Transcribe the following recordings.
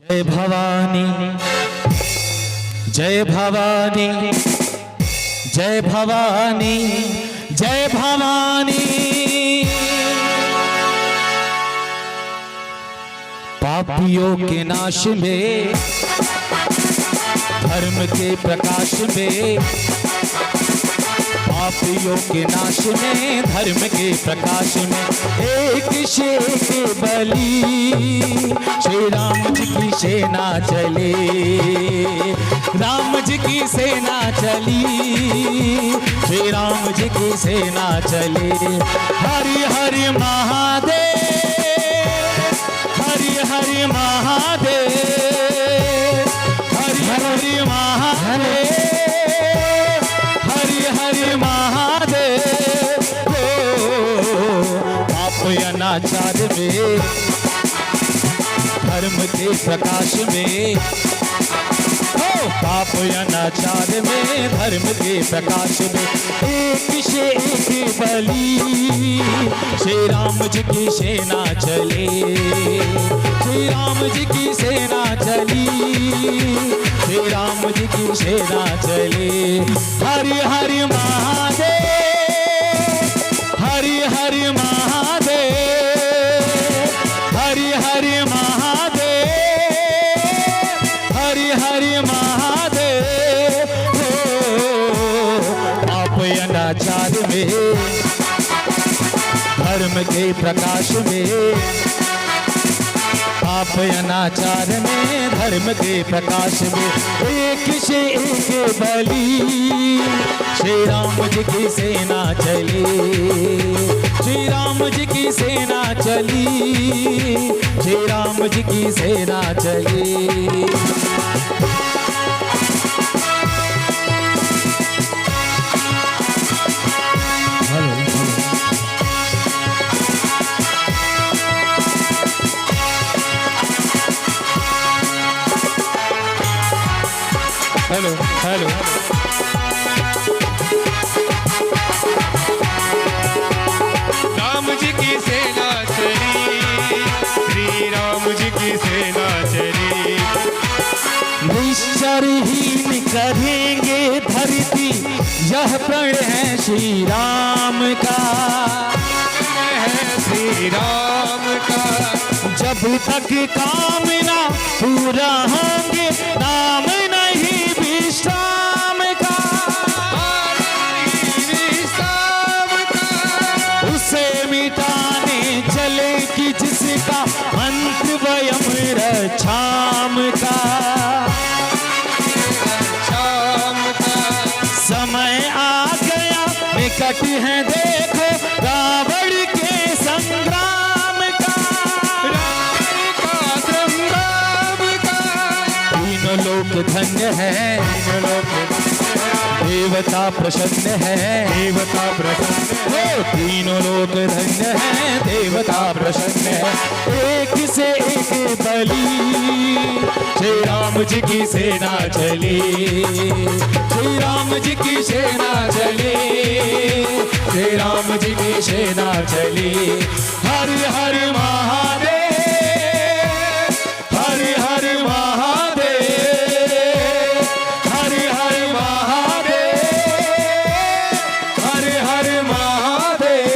जय भवानी जय भवानी जय भवानी जय भवानी। पापियों के नाश में धर्म के प्रकाश में, पापियों के नाश में धर्म के प्रकाश में, एक शेर के बलि श्री राम जी की सेना चले, राम जी की सेना चली, श्री राम जी की सेना चले। हरि हरि महादेव हरि हरि महादेव हरि हरि महादेव हरि हरि महादेव। पाप अनाचार में धर्म के प्रकाश में, पाप अनाचार में धर्म के प्रकाश में, एक से एक बलि श्री राम जी की सेना चले, श्री राम जी की सेना चली, श्री राम जी की सेना चले। हरि हरि महादेव हरि हरि महादेव हरि हरि महादेव हरि हरि महादेव। पाप अनाचार में धर्म के प्रकाश में, पाप अनाचार में धर्म के प्रकाश में, एक से एक बलि श्री राम जी की सेना चली, श्री राम जी की सेना चली, श्री राम जी की सेना चली। हेलो हेलो राम जी की सेना चली, श्री राम जी की सेना चली। निश्चरहीन करेंगे धरती, यह प्रण है श्री राम का, है श्री राम का। जब तक कामना पूरा होंगे नाम नहीं विश्राम का, उसे मिटाने चले कि जिसका अंत वयम रक्षाम का, समय आ गया निकट है देखो रावण के संग्राम का, तीनों लोक धन्य है, देवता प्रसन्न है, देवता प्रसन्न है, तीनों लोक धन्य है, देवता प्रसन्न है। एक से एक बलि श्री राम जी की सेना चली, श्री राम जी की सेना चली, श्री राम जी की सेना चली। हरि हरि महादेव हरि हरि महादेव हरि हरि महादेव हरि हरि महादेव।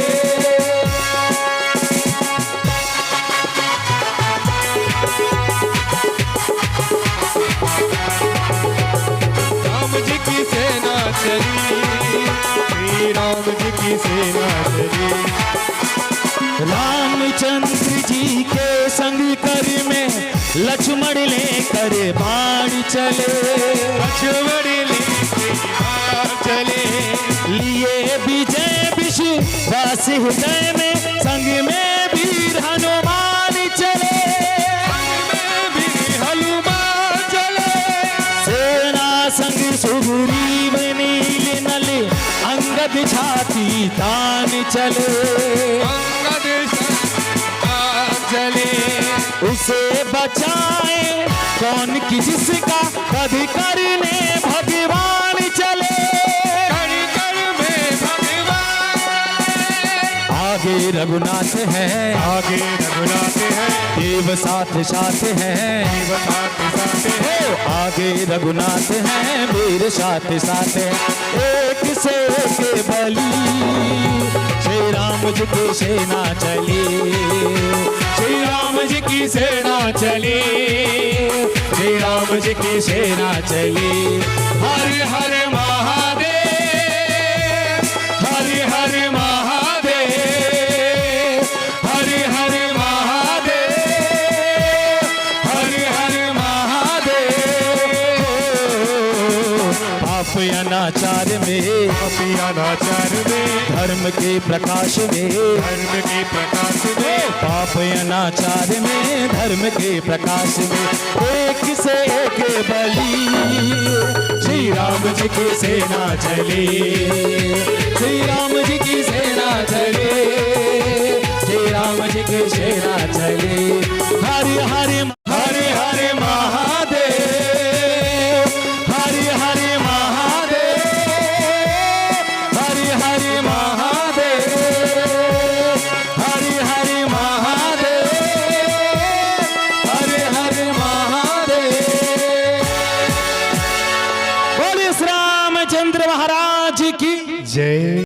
राम जी की सेना चली, श्री राम जी की सेना चली। रामचंद्र जी के संग कर में लक्ष्मण लेकर बाण चले, लक्ष्मण लेकर बाण चले, लिए विजय विश्वास हृदय में, संग में वीर हनुमान चले, हनुमान चले। सेना संग सुग्रीव नील नल अंगद छाती तान चले, उसे बचाए कौन की जिसका वध करने भगवान चले, कण कण में भगवान आगे रघुनाथ हैं, आगे रघुनाथ हैं, देव साथ साथ हैं, देव साथ साथ हैं, आगे रघुनाथ हैं, वीर साथ साथ हैं, एक से एक बली श्री राम जी की सेना चली, श्री राम जी की सेना चली, श्री राम जी की सेना चली। हर हर महादेव, हर हर महादेव, हर हर महादेव, हर हर महादेव। पाप अनाचार में, पापी अनाचार में, धर्म के प्रकाश में, धर्म के प्रकाश में, पाप अनाचार में, धर्म के प्रकाश में, एक से एक बली श्री राम जी की सेना चली, श्री राम जी की सेना चली, श्री राम जी की सेना चली। हरि हरि हर हर महादेव, हर हर महादेव, हरि हरि महादेव, हर हर महादेव, हर हर महादेव। बोलिए श्री रामचंद्र महाराज की जय।